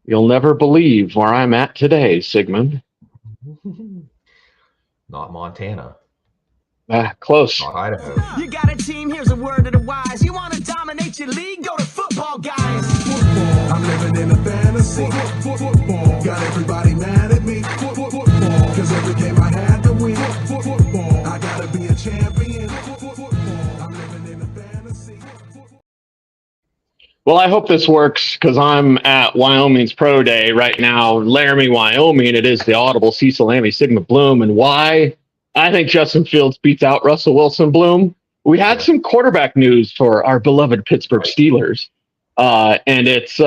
You'll never believe where I'm at today, Sigmund. Not Montana. Close. Not Idaho. You got a team, here's a word to the wise. You want to dominate your league? Go to football, guys. Football, I'm living in a fantasy. Football, got everybody mad at me. Football, cause every game I had to win. Football, I gotta be a champion. Football, I'm living in a fantasy. Well, I hope this works because I'm at Wyoming's Pro Day right now, Laramie, Wyoming. It is the audible Cecil, Lammey, Sigmund, Bloom. And why? I think Justin Fields beats out Russell Wilson, Bloom. We had some quarterback news for our beloved Pittsburgh Steelers. And it's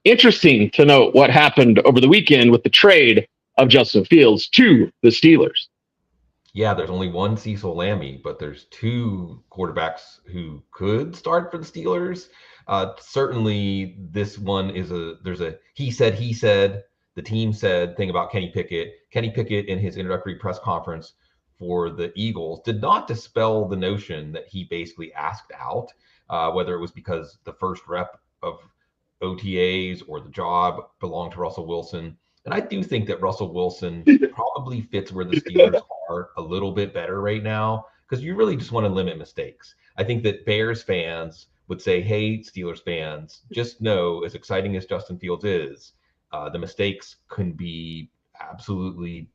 interesting to note what happened over the weekend with the trade of Justin Fields to the Steelers. Yeah, there's only one Cecil Lammey, but there's two quarterbacks who could start for the Steelers. Certainly, this one is there's a he said, the team said thing about Kenny Pickett. Kenny Pickett, in his introductory press conference for the Eagles, did not dispel the notion that he basically asked out, whether it was because the first rep of OTAs or the job belonged to Russell Wilson. And I do think that Russell Wilson probably fits where the Steelers are a little bit better right now, because you really just want to limit mistakes. I think that Bears fans would say, hey, Steelers fans, just know, as exciting as Justin Fields is, the mistakes can be absolutely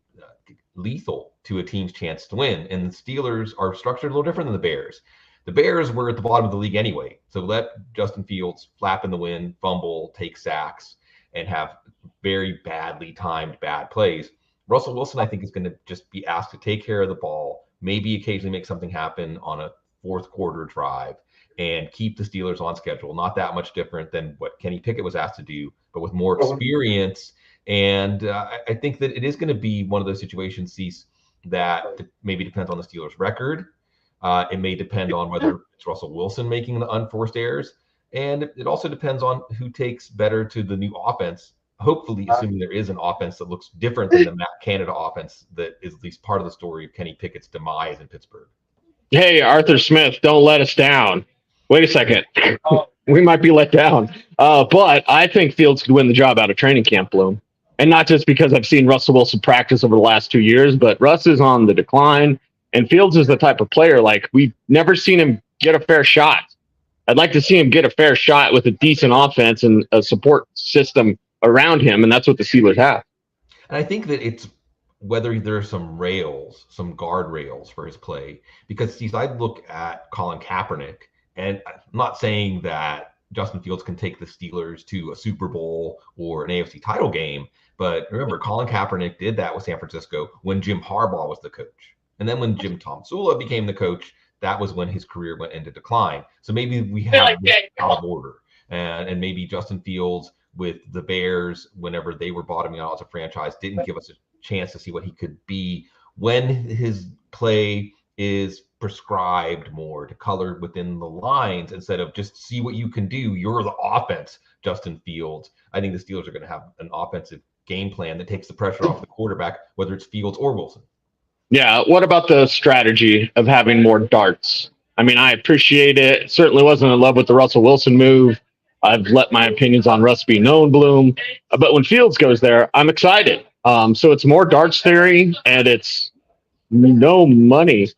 lethal to a team's chance to win. And the Steelers are structured a little different than the Bears. The Bears were at the bottom of the league anyway. So let Justin Fields flap in the wind, fumble, take sacks, and have very badly timed bad plays. Russell Wilson, I think, is going to just be asked to take care of the ball, maybe occasionally make something happen on a fourth quarter drive, and keep the Steelers on schedule. Not that much different than what Kenny Pickett was asked to do, but with more experience. And I think that it is going to be one of those situations, Cease, that maybe depends on the Steelers' record. It may depend on whether it's Russell Wilson making the unforced errors. And it also depends on who takes better to the new offense, hopefully assuming there is an offense that looks different than the Matt Canada offense that is at least part of the story of Kenny Pickett's demise in Pittsburgh. Hey, Arthur Smith, don't let us down. Wait a second. We might be let down. But I think Fields could win the job out of training camp, Bloom. And not just because I've seen Russell Wilson practice over the last 2 years, but Russ is on the decline. And Fields is the type of player, like, we've never seen him get a fair shot. I'd like to see him get a fair shot with a decent offense and a support system around him, and that's what the Steelers have. And I think that it's whether there's some rails, some guardrails for his play, because I look at Colin Kaepernick, and I'm not saying that Justin Fields can take the Steelers to a Super Bowl or an AFC title game, but remember, Colin Kaepernick did that with San Francisco when Jim Harbaugh was the coach. And then when Jim Tomsula became the coach, that was when his career went into decline. So maybe we have this out of order. And maybe Justin Fields with the Bears, whenever they were bottoming out as a franchise, didn't give us a chance to see what he could be when his play is prescribed more to color within the lines instead of just see what you can do. You're the offense, Justin Fields. I think the Steelers are going to have an offensive game plan that takes the pressure off the quarterback, whether it's Fields or Wilson. Yeah, what about the strategy of having more darts? I mean, I appreciate it. Certainly wasn't in love with the Russell Wilson move. I've let my opinions on Russ be known, Bloom. But when Fields goes there, I'm excited. So it's more darts theory, and it's no money,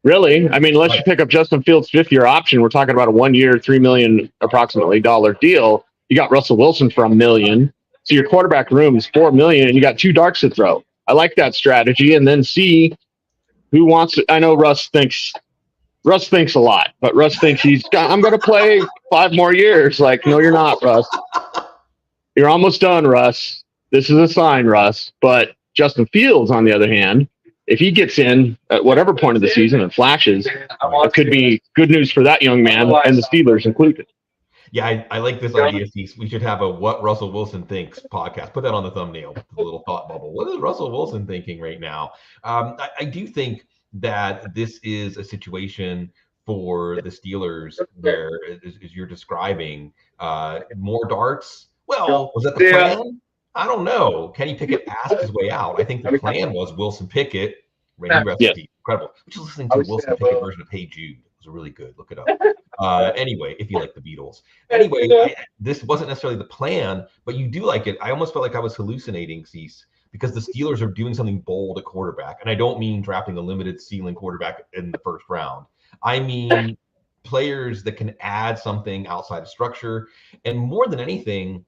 really. I mean, unless you pick up Justin Fields' fifth-year option, we're talking about a 1 year, $3 million approximately deal. You got Russell Wilson for $1 million. So your quarterback room is $4 million, and you got two darts to throw. I like that strategy, and then see who wants it. I know Russ thinks a lot, but Russ thinks I'm going to play 5 more years. Like, no, you're not, Russ. You're almost done, Russ. This is a sign, Russ. But Justin Fields, on the other hand, if he gets in at whatever point of the season and flashes, it could be good news for that young man and the Steelers included. Yeah, I like this idea, Steve. We should have a What Russell Wilson Thinks podcast. Put that on the thumbnail, the little thought bubble. What is Russell Wilson thinking right now? I do think that this is a situation for the Steelers where, as you're describing, more darts. Well, was that the plan? I don't know. Kenny Pickett asked his way out. I think the plan was Wilson Pickett, Randy Recipe, incredible. We're just listening to the Wilson Pickett version of Hey Jude. was really good. Look it up. Anyway, if you like the Beatles. Anyway, this wasn't necessarily the plan, but you do like it. I almost felt like I was hallucinating, Cease, because the Steelers are doing something bold at quarterback. And I don't mean drafting a limited ceiling quarterback in the first round. I mean players that can add something outside of structure. And more than anything,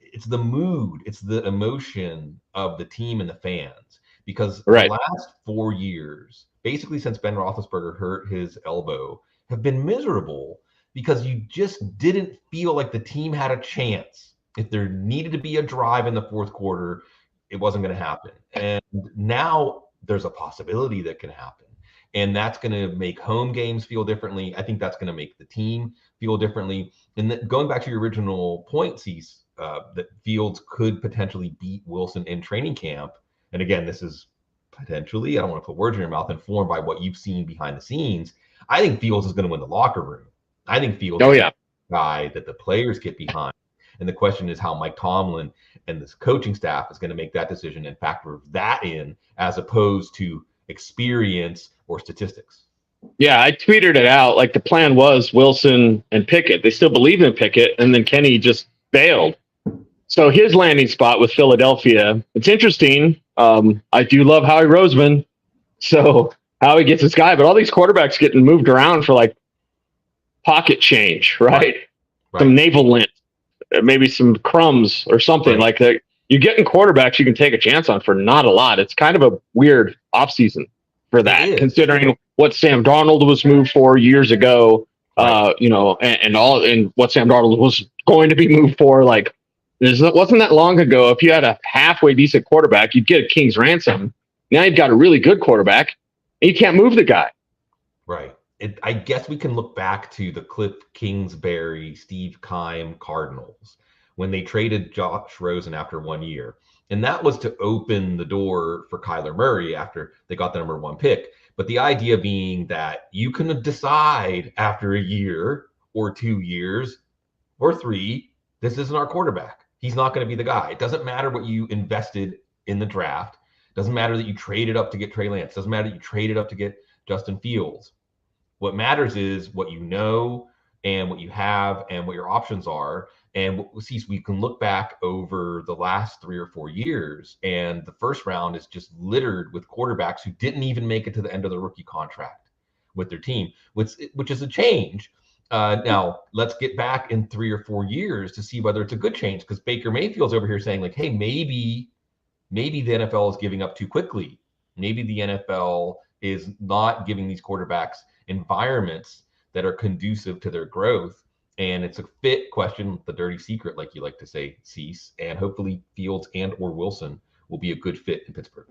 it's the mood, it's the emotion of the team and the fans. Because the last 4 years, basically since Ben Roethlisberger hurt his elbow, have been miserable because you just didn't feel like the team had a chance. If there needed to be a drive in the fourth quarter, it wasn't going to happen. And now there's a possibility that can happen. And that's going to make home games feel differently. I think that's going to make the team feel differently. And going back to your original point, Cease, that Fields could potentially beat Wilson in training camp. And again, this is potentially, I don't want to put words in your mouth, informed by what you've seen behind the scenes. I think Fields is going to win the locker room. I think Fields is the guy that the players get behind. And the question is how Mike Tomlin and this coaching staff is going to make that decision and factor that in as opposed to experience or statistics. Yeah, I tweeted it out. Like the plan was Wilson and Pickett. They still believe in Pickett, and then Kenny just bailed. So his landing spot with Philadelphia, it's interesting. I do love Howie Roseman. So Howie gets this guy, but all these quarterbacks getting moved around for like pocket change, right? Some navel lint, maybe some crumbs or something like that. You're getting quarterbacks you can take a chance on for not a lot. It's kind of a weird offseason for that, considering what Sam Darnold was moved for years ago, and what Sam Darnold was going to be moved for. Like, it wasn't that long ago. If you had a halfway decent quarterback, you'd get a king's ransom. Now you've got a really good quarterback, and you can't move the guy. Right. I guess we can look back to the Cliff Kingsbury, Steve Keim Cardinals when they traded Josh Rosen after 1 year. And that was to open the door for Kyler Murray after they got the number 1 pick. But the idea being that you can decide after a year or 2 years or 3, this isn't our quarterback. He's not going to be the guy. It doesn't matter what you invested in the draft. It doesn't matter that you traded up to get Trey Lance. It doesn't matter that you traded up to get Justin Fields. What matters is what you know and what you have and what your options are. And we can look back over the last 3 or 4 years, and the first round is just littered with quarterbacks who didn't even make it to the end of the rookie contract with their team, which is a change. Now, let's get back in 3 or 4 years to see whether it's a good change, because Baker Mayfield's over here saying, like, hey, maybe the NFL is giving up too quickly. Maybe the NFL is not giving these quarterbacks environments that are conducive to their growth. And it's a fit question, the dirty secret, like you like to say, Cease. And hopefully Fields and or Wilson will be a good fit in Pittsburgh.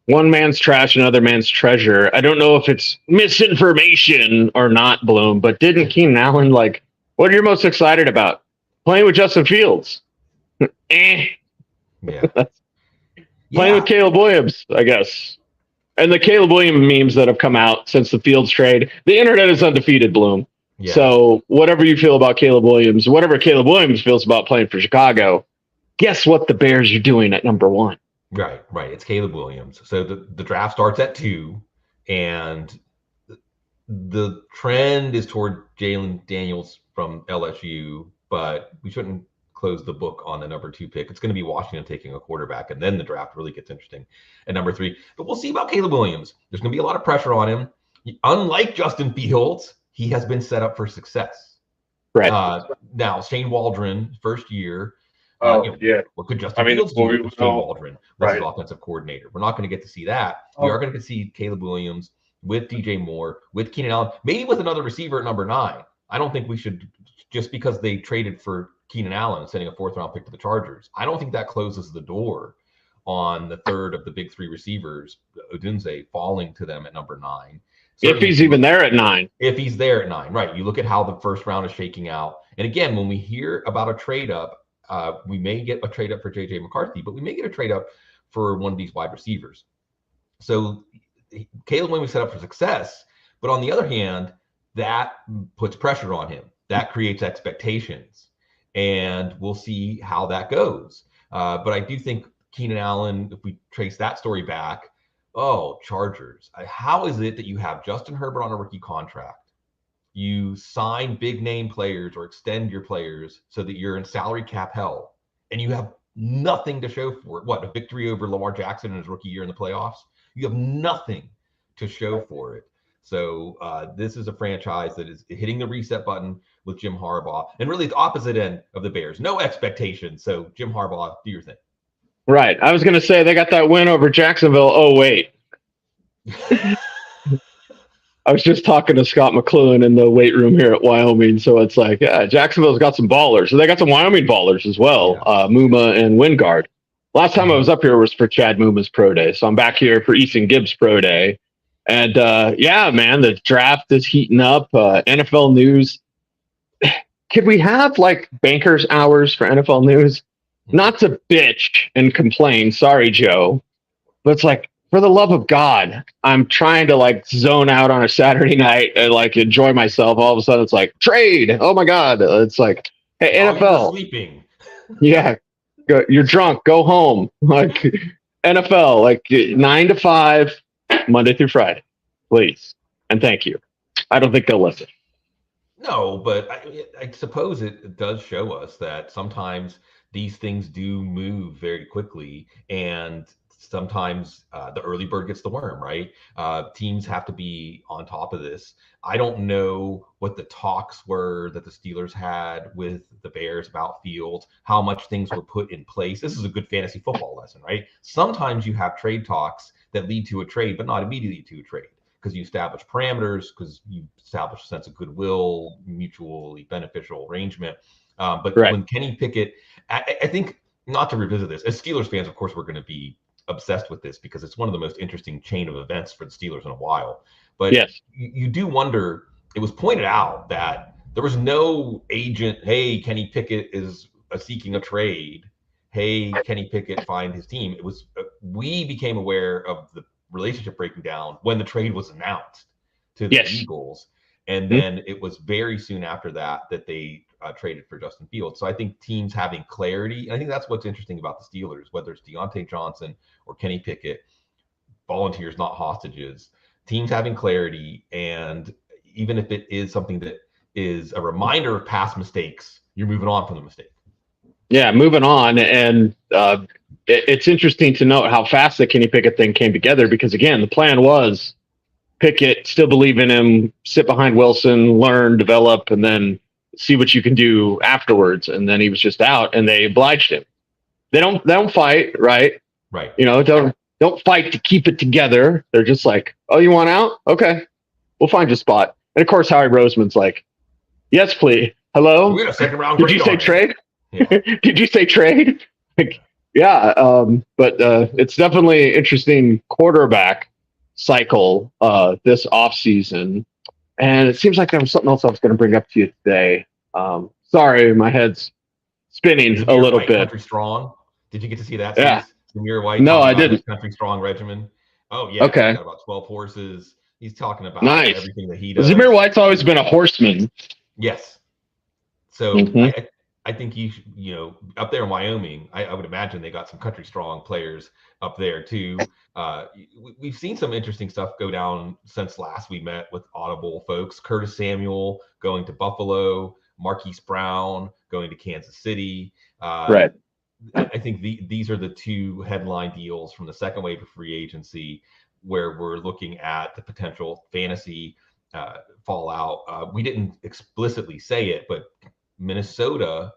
One man's trash, another man's treasure. I don't know if it's misinformation or not, Bloom, but didn't Keenan Allen, like, what are you most excited about? Playing with Justin Fields. Yeah. Playing with Caleb Williams, I guess. And the Caleb Williams memes that have come out since the Fields trade. The internet is undefeated, Bloom. Yeah. So whatever you feel about Caleb Williams, whatever Caleb Williams feels about playing for Chicago, guess what the Bears are doing at number 1? Right. It's Caleb Williams. So the draft starts at 2, and the trend is toward Jalen Daniels from LSU, but we shouldn't close the book on the number 2 pick. It's going to be Washington taking a quarterback, and then the draft really gets interesting at number 3. But we'll see about Caleb Williams. There's going to be a lot of pressure on him. Unlike Justin Fields, he has been set up for success. Right. Now, Shane Waldron, first year. What could Justin Fields do with Shane Waldron was his offensive coordinator? We're not going to get to see that. We are going to see Caleb Williams with DJ Moore, with Keenan Allen, maybe with another receiver at number 9. I don't think we should, just because they traded for Keenan Allen, sending a 4th-round pick to the Chargers, I don't think that closes the door on the third of the big 3 receivers, Odunze, falling to them at number 9. If he's even there at 9. If he's there at 9, right. You look at how the first round is shaking out. And again, when we hear about a trade up, we may get a trade up for JJ McCarthy, but we may get a trade up for one of these wide receivers. So Caleb Williams set up for success, but on the other hand, that puts pressure on him. That creates expectations, and we'll see how that goes. But I do think Keenan Allen, if we trace that story back, Oh, Chargers. How is it that you have Justin Herbert on a rookie contract? You sign big name players or extend your players so that you're in salary cap hell, and you have nothing to show for it. What, a victory over Lamar Jackson in his rookie year in the playoffs? You have nothing to show for it. So this is a franchise that is hitting the reset button with Jim Harbaugh, and really the opposite end of the Bears. No expectations. So Jim Harbaugh, do your thing. Right. I was going to say they got that win over Jacksonville. Oh, wait. I was just talking to Scott McLuhan in the weight room here at Wyoming. So it's like, yeah, Jacksonville's got some ballers. So they got some Wyoming ballers as well, Muma and Wingard. Last time I was up here was for Chad Muma's pro day. So I'm back here for Easton Gibbs' pro day. And yeah, man, the draft is heating up. NFL news. Could we have like bankers hours for NFL news? Not to bitch and complain. Sorry, Joe. But it's like, for the love of God, I'm trying to like zone out on a Saturday night and like enjoy myself. All of a sudden, it's like trade. Oh my God! It's like, hey, NFL. Sleeping. Yeah, you're drunk. Go home. Like NFL, like 9 to 5, Monday through Friday, please and thank you. I don't think they'll listen. No, but I suppose it does show us that sometimes these things do move very quickly, and sometimes the early bird gets the worm, right? Teams have to be on top of this. I don't know what the talks were that the Steelers had with the Bears about Fields, how much things were put in place. This is a good fantasy football lesson, right? Sometimes you have trade talks that lead to a trade, but not immediately to a trade, because you establish parameters, because you establish a sense of goodwill, mutually beneficial arrangement. But right. When Kenny Pickett, I think, not to revisit this, as Steelers fans, of course, we're going to be obsessed with this because it's one of the most interesting chain of events for the Steelers in a while. But yes, you do wonder, it was pointed out that there was no agent, hey, Kenny Pickett is seeking a trade. Hey, Kenny Pickett, find his team. It was, we became aware of the relationship breaking down when the trade was announced to the Eagles. And then it was very soon after that they traded for Justin Fields. So I think teams having clarity, and I think that's what's interesting about the Steelers, whether it's Deontay Johnson or Kenny Pickett, volunteers, not hostages, teams having clarity. And even if it is something that is a reminder of past mistakes, you're moving on from the mistake. Yeah, moving on. And it's interesting to note how fast the Kenny Pickett thing came together, because again, the plan was Pickett, still believe in him, sit behind Wilson, learn, develop, and then see what you can do afterwards. And then he was just out, and they obliged him. They don't fight, right? Right. You know, don't fight to keep it together. They're just like, oh, you want out? Okay, we'll find your spot. And of course, Howie Roseman's like, yes, please. Hello. We got a second round. Did you say trade? Yeah. Did you say trade? Like, yeah. But it's definitely interesting quarterback cycle this offseason. And it seems like there was something else I was going to bring up to you today. Sorry, my head's spinning a little bit. Country Strong. Did you get to see that? Yeah. Zamir White. No, I didn't. Country Strong regimen. Oh, yeah. Okay. He's got about 12 horses. He's talking about everything that he does. Zamir White's always been a horseman. Yes. So I think you know, up there in Wyoming, I would imagine they got some Country Strong players up there too. We've seen some interesting stuff go down since last we met with Audible folks. Curtis Samuel going to Buffalo, Marquise Brown going to Kansas City. Right. I think these are the two headline deals from the second wave of free agency where we're looking at the potential fantasy fallout. We didn't explicitly say it, but Minnesota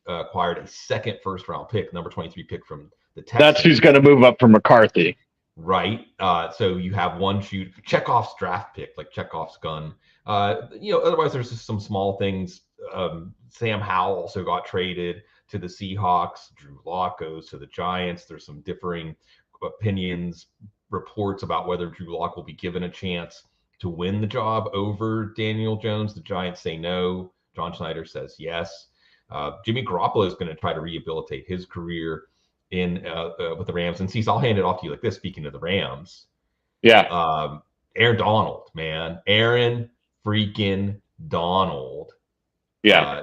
acquired a second first-round pick, number 23 pick from the Texans. That's who's going to move up from McCarthy. Right. So you have one shoot, Chekhov's draft pick, like Chekhov's gun. You know, otherwise there's just some small things. Sam Howell also got traded to the Seahawks. Drew Lock goes to the Giants. There's some differing opinions, reports about whether Drew Lock will be given a chance to win the job over Daniel Jones. The Giants say no. John Schneider says yes. Jimmy Garoppolo is going to try to rehabilitate his career in with the Rams. And Cecil, I'll hand it off to you like this, speaking of the Rams. Yeah. Aaron Donald, man. Aaron freaking Donald. Yeah.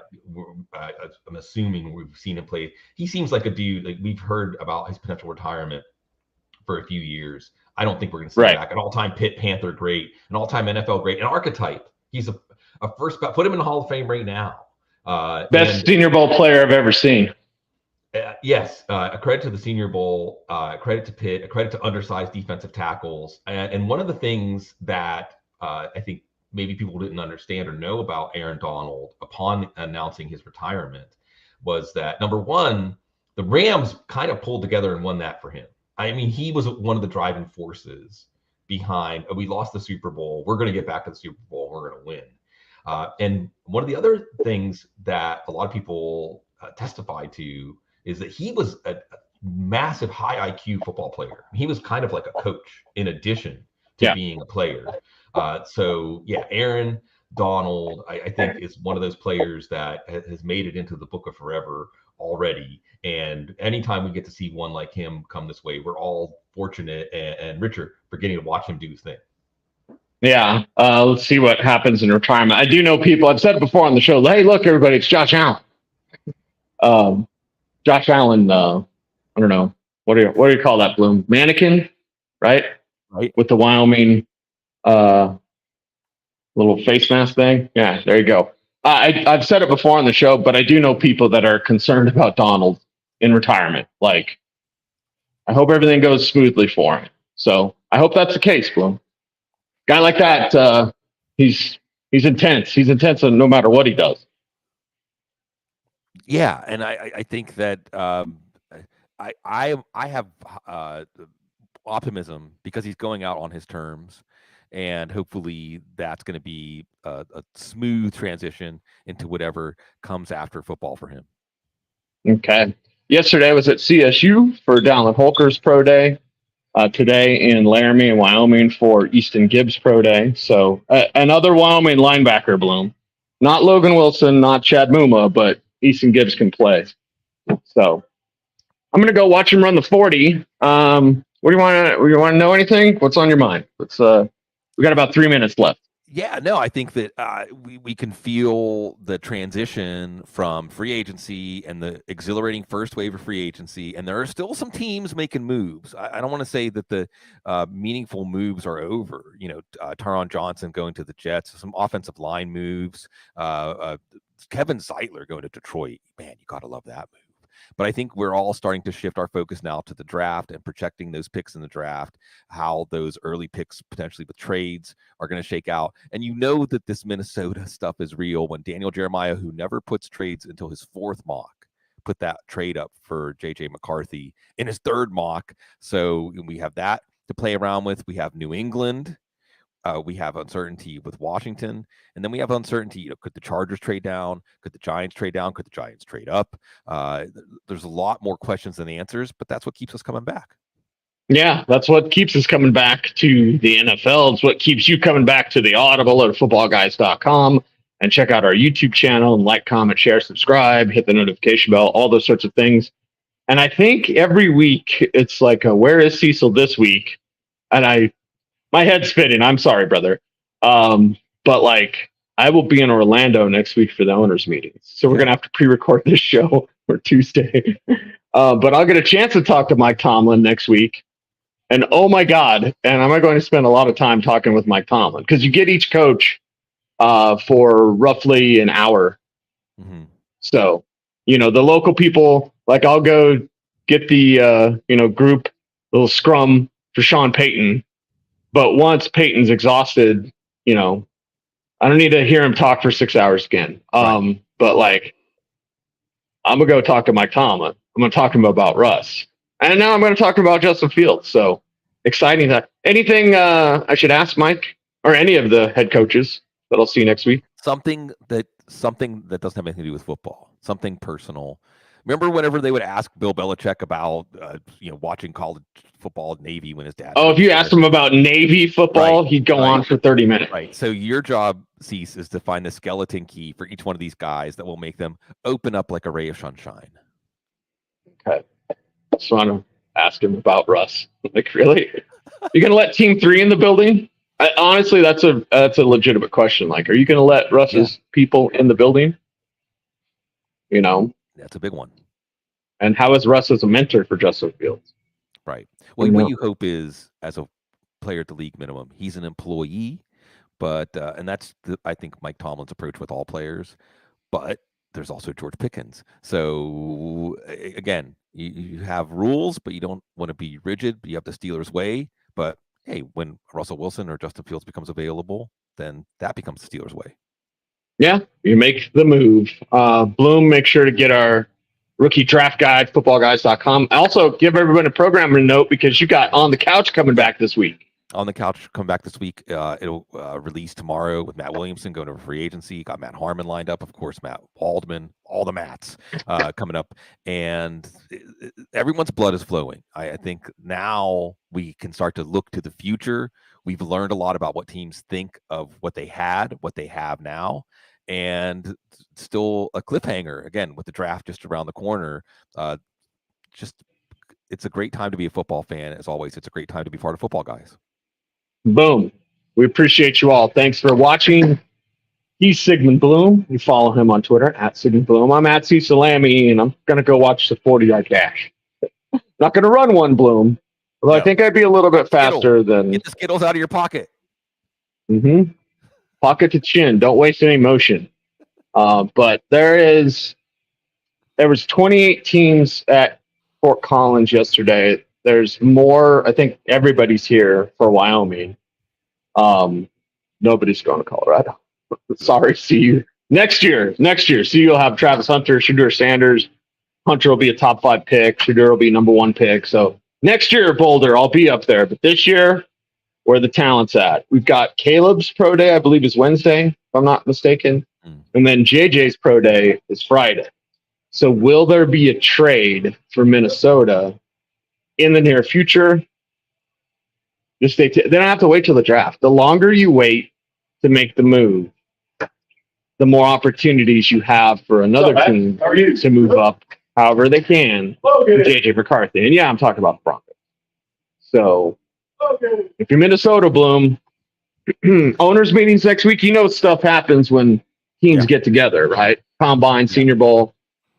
I'm assuming we've seen him play. He seems like a dude, like we've heard about his potential retirement for a few years. I don't think we're going to see Right. back an all-time Pitt Panther great, an all-time NFL great, an archetype. He's a first, put him in the Hall of Fame right now. Best Senior Bowl player I've ever seen. Yes, a credit to the Senior Bowl, a credit to Pitt, a credit to undersized defensive tackles. And one of the things that I think maybe people didn't understand or know about Aaron Donald upon announcing his retirement was that, number one, the Rams kind of pulled together and won that for him. I mean, he was one of the driving forces behind, we lost the Super Bowl, we're going to get back to the Super Bowl, we're going to win. And one of the other things that a lot of people testify to is that he was a massive high IQ football player. He was kind of like a coach in addition to being a player. So yeah, Aaron Donald, I think is one of those players that has made it into the book of forever already. And anytime we get to see one like him come this way, we're all fortunate and richer for getting to watch him do his thing. Yeah, let's see what happens in retirement. I do know people, I've said it before on the show, hey, look, everybody, it's Josh Allen. Josh Allen, I don't know, what do you call that, Bloom? Mannequin, right? Right. With the Wyoming little face mask thing. Yeah, there you go. I've said it before on the show, but I do know people that are concerned about Donald in retirement. Like, I hope everything goes smoothly for him. So I hope that's the case, Bloom. Guy like that, he's intense. He's intense no matter what he does. Yeah, and I think that I have optimism because he's going out on his terms, and hopefully that's going to be a smooth transition into whatever comes after football for him. Okay. Yesterday I was at CSU for Dallin Holker's Pro Day. Today in Laramie in Wyoming for Easton Gibbs Pro Day. So another Wyoming linebacker, Bloom. Not Logan Wilson, not Chad Muma, but Easton Gibbs can play. So I'm gonna go watch him run the 40. What do you want to know anything? What's on your mind? Let's we got about 3 minutes left. Yeah, no, I think that we can feel the transition from free agency and the exhilarating first wave of free agency, and there are still some teams making moves. I don't want to say that the meaningful moves are over. You know, Taron Johnson going to the Jets, some offensive line moves, Kevin Zeitler going to Detroit. Man, you got to love that move. But I think we're all starting to shift our focus now to the draft and projecting those picks in the draft, how those early picks potentially with trades are going to shake out. And you know that this Minnesota stuff is real when Daniel Jeremiah, who never puts trades until his fourth mock, put that trade up for J.J. McCarthy in his third mock. So we have that to play around with. We have New England. We have uncertainty with Washington, and then we have uncertainty. You know, could the Chargers trade down? Could the Giants trade down? Could the Giants trade up? There's a lot more questions than answers, but that's what keeps us coming back. Yeah, that's what keeps us coming back to the NFL. It's what keeps you coming back to the Audible or footballguys.com, and check out our YouTube channel and like, comment, share, subscribe, hit the notification bell, all those sorts of things. And I think every week it's like, where is Cecil this week? And my head's spinning. I'm sorry, brother. But like, I will be in Orlando next week for the owners' meetings. So we're going to have to pre-record this show for Tuesday. But I'll get a chance to talk to Mike Tomlin next week. And oh my God, and I'm going to spend a lot of time talking with Mike Tomlin because you get each coach for roughly an hour. Mm-hmm. So, you know, the local people, like I'll go get the, group, little scrum for Sean Payton. But once Peyton's exhausted, I don't need to hear him talk for 6 hours again. Right. But like, I'm going to go talk to Mike Tomlin. I'm going to talk to him about Russ. And now I'm going to talk to him about Justin Fields. So exciting. Anything I should ask Mike or any of the head coaches that I'll see next week? Something that doesn't have anything to do with football, something personal. Remember whenever they would ask Bill Belichick about, watching college football at Navy when his dad. Oh, if you asked him about Navy football, he'd go on for 30 minutes. Right. So your job, Cease, is to find the skeleton key for each one of these guys that will make them open up like a ray of sunshine. Okay. Just want to ask him about Russ. Like, really? You're going to let Team 3 in the building? Honestly, that's a legitimate question. Like, are you going to let Russ's people in the building? That's a big one. And how is Russ as a mentor for Justin Fields? Right. Well, You what know? you hope is, as a player at the league minimum, he's an employee, but and that's I think Mike Tomlin's approach with all players. But there's also George Pickens. So again, you have rules, but you don't want to be rigid. You have the Steelers' way. But hey, when Russell Wilson or Justin Fields becomes available, then that becomes the Steelers' way. Yeah, you make the move. Bloom, make sure to get our rookie draft guide, footballguys.com. Also, give everyone a programmer note because you got On the Couch coming back this week. On the Couch come back this week. It'll release tomorrow with Matt Williamson going over free agency. Got Matt Harmon lined up, of course, Matt Waldman, all the Matts coming up, and everyone's blood is flowing. I think now we can start to look to the future. We've learned a lot about what teams think of what they had, what they have now, and still a cliffhanger again with the draft just around the corner. It's a great time to be a football fan. As always, it's a great time to be part of Football Guys. Boom. We appreciate you all. Thanks for watching. He's Sigmund Bloom. You follow him on Twitter at Sigmund Bloom. I'm at Cecil Lammey, and I'm going to go watch the 40-yard dash. Not going to run one, Bloom. Although I think I'd be a little bit faster than... Get the Skittles out of your pocket. Mm-hmm. Pocket to chin. Don't waste any motion. But there was 28 teams at Fort Collins yesterday. There's more. I think everybody's here for Wyoming. Nobody's going to Colorado. Sorry. See you next year. See, you'll have Travis Hunter, Shadur Sanders. Hunter will be a top 5 pick. Shadur will be number 1 pick. So next year, Boulder, I'll be up there. But this year, where the talent's at. We've got Caleb's pro day, I believe, is Wednesday, if I'm not mistaken. And then JJ's pro day is Friday. So will there be a trade for Minnesota in the near future? Just they don't have to wait till the draft. The longer you wait to make the move, the more opportunities you have for another team to move up however they can with JJ McCarthy. And yeah, I'm talking about the Broncos. So if you're Minnesota, Bloom, owners meetings next week, you know stuff happens when teams get together, right? Combine, Senior Bowl,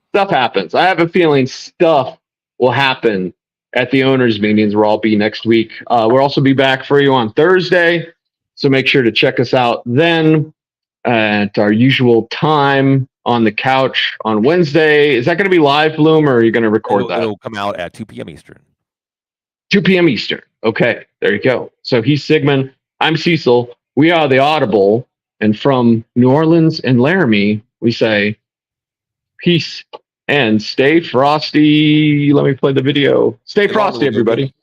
stuff happens. I have a feeling stuff will happen at the owners meetings where I'll be next week. We'll also be back for you on Thursday, so make sure to check us out then at our usual time on the couch on Wednesday. Is that going to be live, Bloom, or are you going to record that? It'll come out at 2 p.m. Eastern. 2 p.m. Eastern. Okay, there you go. So he's Sigmund. I'm Cecil. We are the Audible. And from New Orleans and Laramie, we say peace and stay frosty. Let me play the video. Stay frosty, everybody.